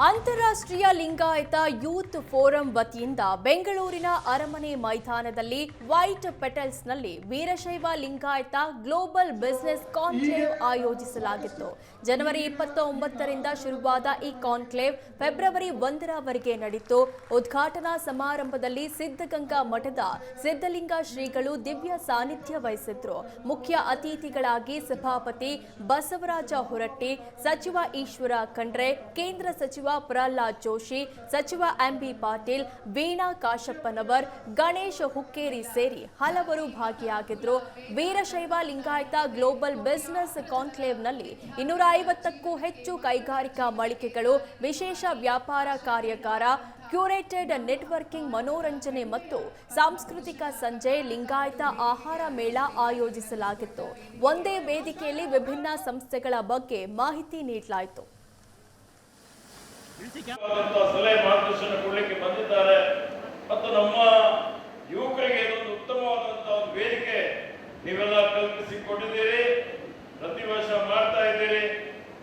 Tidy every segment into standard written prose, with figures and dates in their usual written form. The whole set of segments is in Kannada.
ಅಂತಾರಾಷ್ಟ್ರೀಯ ಲಿಂಗಾಯತ ಯೂತ್ ಫೋರಂ ವತಿಯಿಂದ ಬೆಂಗಳೂರಿನ ಅರಮನೆ ಮೈದಾನದಲ್ಲಿ ವೈಟ್ ಪೆಟಲ್ಸ್ನಲ್ಲಿ Veerashaiva Lingayat global business conclave ಆಯೋಜಿಸಲಾಗಿತ್ತು. ಜನವರಿ 29ರಿಂದ ಶುರುವಾದ ಈ ಕಾನ್ಕ್ಲೇವ್ ಫೆಬ್ರವರಿ 1ರವರೆಗೆ ನಡೆಯಿತು. ಉದ್ಘಾಟನಾ ಸಮಾರಂಭದಲ್ಲಿ ಸಿದ್ಧಗಂಗಾ ಮಠದ ಸಿದ್ಧಲಿಂಗ ಶ್ರೀಗಳು ದಿವ್ಯ ಸಾನ್ನಿಧ್ಯ ವಹಿಸಿದ್ರು. ಮುಖ್ಯ ಅತಿಥಿಗಳಾಗಿ ಸಭಾಪತಿ ಬಸವರಾಜ ಹೊರಟ್ಟಿ, ಸಚಿವ ಈಶ್ವರ ಖಂಡ್ರೆ, ಕೇಂದ್ರ ಸಚಿವ ಪ್ರಹ್ಲಾದ್ ಜೋಶಿ, ಸಚಿವ ಎಂಬಿ ಪಾಟೀಲ್, ವೀಣಾ ಕಾಶಪ್ಪನವರ್, ಗಣೇಶ್ ಹುಕ್ಕೇರಿ ಸೇರಿ ಹಲವರು ಭಾಗಿಯಾಗಿದ್ರು. ವೀರಶೈವ ಲಿಂಗಾಯತ ಗ್ಲೋಬಲ್ ಬಿಸಿನೆಸ್ ಕಾನ್ಕ್ಲೇವ್ನಲ್ಲಿ 250ಕ್ಕೂ ಹೆಚ್ಚು ಕೈಗಾರಿಕಾ ಮಳಿಗೆಗಳು, ವಿಶೇಷ ವ್ಯಾಪಾರ ಕಾರ್ಯಾಗಾರ, ಕ್ಯೂರೇಟೆಡ್ ನೆಟ್ವರ್ಕಿಂಗ್, ಮನೋರಂಜನೆ ಮತ್ತು ಸಾಂಸ್ಕೃತಿಕ ಸಂಜೆ, ಲಿಂಗಾಯತ ಆಹಾರ ಮೇಳ ಆಯೋಜಿಸಲಾಗಿತ್ತು. ಒಂದೇ ವೇದಿಕೆಯಲ್ಲಿ ವಿಭಿನ್ನ ಸಂಸ್ಥೆಗಳ ಬಗ್ಗೆ ಮಾಹಿತಿ ನೀಡಲಾಯಿತು. ಸಲಹೆ ಮಾರ್ಗದರ್ಶನ ಕೊಡಲಿಕ್ಕೆ ಬಂದಿದ್ದಾರೆ ಮತ್ತು ನಮ್ಮ ಯುವಕರಿಗೆ ಇದೊಂದು ಉತ್ತಮವಾದಂತಹ ಒಂದು ವೇದಿಕೆ ನೀವೆಲ್ಲ ಕಲ್ಪಿಸಿಕೊಟ್ಟಿದ್ದೀರಿ. ಪ್ರತಿ ವರ್ಷ ಮಾಡ್ತಾ ಇದ್ದೀರಿ.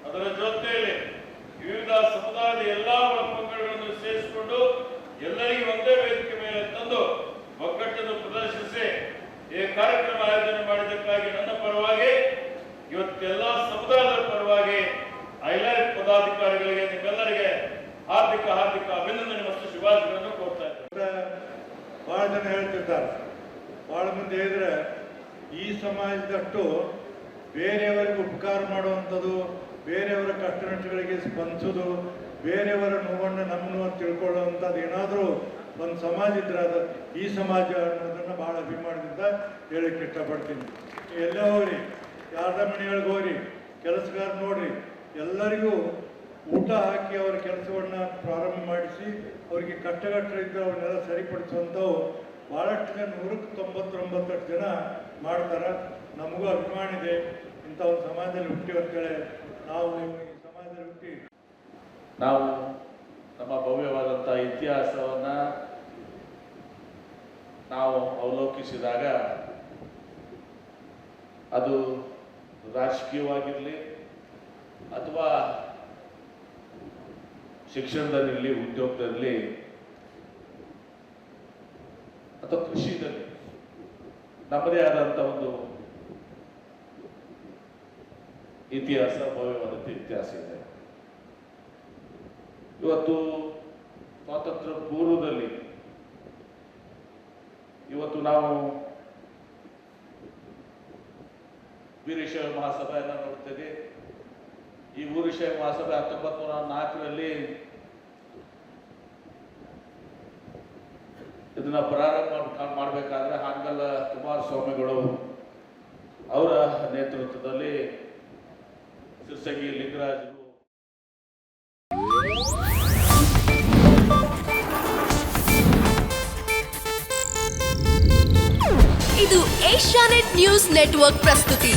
ಅದರ ಜೊತೆಯಲ್ಲಿ ವಿವಿಧ ಸಮುದಾಯದ ಎಲ್ಲಾ ಪಂಗಡಗಳನ್ನು ಸೇರಿಸಿಕೊಂಡು ಎಲ್ಲರಿಗೂ ಒಂದೇ ವೇದಿಕೆ ಮೇಲೆ ತಂದು ಒಗ್ಗಟ್ಟನ್ನು ಪ್ರದರ್ಶಿಸಿ ಈ ಕಾರ್ಯಕ್ರಮ ಆಯೋಜನೆ ಮಾಡಿದ್ದಕ್ಕಾಗಿ ನನ್ನ ಪರವಾಗಿ ಇವತ್ತೆಲ್ಲ ಸಮುದಾಯದ ಪರವಾಗಿ ಐಲೈಫ್ ಪದಾಧಿಕಾರಿಗಳಿಗೆ ನಿಮ್ಮೆಲ್ಲರಿಗೆ ಹಾರ್ದಿಕ ಅಭಿನಂದನೆ ಮತ್ತು ಶುಭಾಶಯಗಳನ್ನು ಕೋರ್ತಾ ಇದ್ದಾರೆ. ಬಹಳ ಜನ ಹೇಳ್ತಿರ್ತಾರೆ, ಬಹಳ ಮಂದಿ ಹೇಳಿದ್ರೆ ಈ ಸಮಾಜದಟ್ಟು ಬೇರೆಯವರಿಗೆ ಉಪಕಾರ ಮಾಡುವಂಥದ್ದು, ಬೇರೆಯವರ ಕಷ್ಟ ನಷ್ಟಗಳಿಗೆ ಸ್ಪಂದಿಸೋದು, ಬೇರೆಯವರ ನೋವನ್ನು ನಮ್ಮನ್ನು ಅಂತ ತಿಳ್ಕೊಳ್ಳುವಂಥದ್ದು ಏನಾದರೂ ಒಂದು ಸಮಾಜ ಇದ್ರೆ ಅದು ಈ ಸಮಾಜ ಅನ್ನೋದನ್ನು ಭಾಳ ಅಭಿಮಾನದಿಂದ ಹೇಳಕ್ಕೆ ಇಷ್ಟಪಡ್ತೀನಿ. ಎಲ್ಲೇ ಹೋಗ್ರಿ, ಯಾರ ಮನೆಯೊಳಗೆ ಹೋಗ್ರಿ, ಕೆಲಸಗಾರ ನೋಡ್ರಿ, ಎಲ್ಲರಿಗೂ ಊಟ ಹಾಕಿ ಅವರ ಕೆಲಸವನ್ನು ಪ್ರಾರಂಭ ಮಾಡಿಸಿ ಅವರಿಗೆ ಕಟ್ಟಗಟ್ಟಲಿದ್ದು ಅವನ್ನೆಲ್ಲ ಸರಿಪಡಿಸುವಂಥವು ಭಾಳಷ್ಟು ಜನ 199 ಜನ ಮಾಡ್ತಾರೆ. ನಮಗೂ ಅಭಿಮಾನ ಇದೆ, ಇಂಥ ಒಂದು ಸಮಾಜದಲ್ಲಿ ಹುಟ್ಟಿ ಅಂತೇಳಿ ನಾವು ಈ ಸಮಾಜದಲ್ಲಿ ಹುಟ್ಟಿ ನಾವು ನಮ್ಮ ಭವ್ಯವಾದಂಥ ಇತಿಹಾಸವನ್ನು ನಾವು ಅವಲೋಕಿಸಿದಾಗ ಅದು ರಾಜಕೀಯವಾಗಿರಲಿ ಅಥವಾ ಶಿಕ್ಷಣದಲ್ಲಿರಲಿ, ಉದ್ಯೋಗದಲ್ಲಿ ಅಥವಾ ಕೃಷಿದಲ್ಲಿ ನಮ್ಮದೇ ಆದಂಥ ಒಂದು ಇತಿಹಾಸ, ಭವ್ಯವಾದಂಥ ಇತಿಹಾಸ ಇದೆ. ಇವತ್ತು ಸ್ವಾತಂತ್ರ್ಯ ಪೂರ್ವದಲ್ಲಿ ಇವತ್ತು ನಾವು ವೀರಶೈವ ಮಹಾಸಭೆಯನ್ನು ನೋಡ್ತೇವೆ. ಈ ವೀರಶೈವ ಮಹಾಸಭೆ 1904ರಲ್ಲಿ ಇದನ್ನ ಪ್ರಾರಂಭ ಮಾಡಬೇಕಾದ್ರೆ ಹಾನಗಲ್ ಕುಮಾರಸ್ವಾಮಿಗಳು ಅವರ ನೇತೃತ್ವದಲ್ಲಿ ಸಿರ್ಸಗಿ ಲಿಂಗರಾಜರು. ಇದು ಏಷ್ಯಾನೆಟ್ ನ್ಯೂಸ್ ನೆಟ್ವರ್ಕ್ ಪ್ರಸ್ತುತಿ.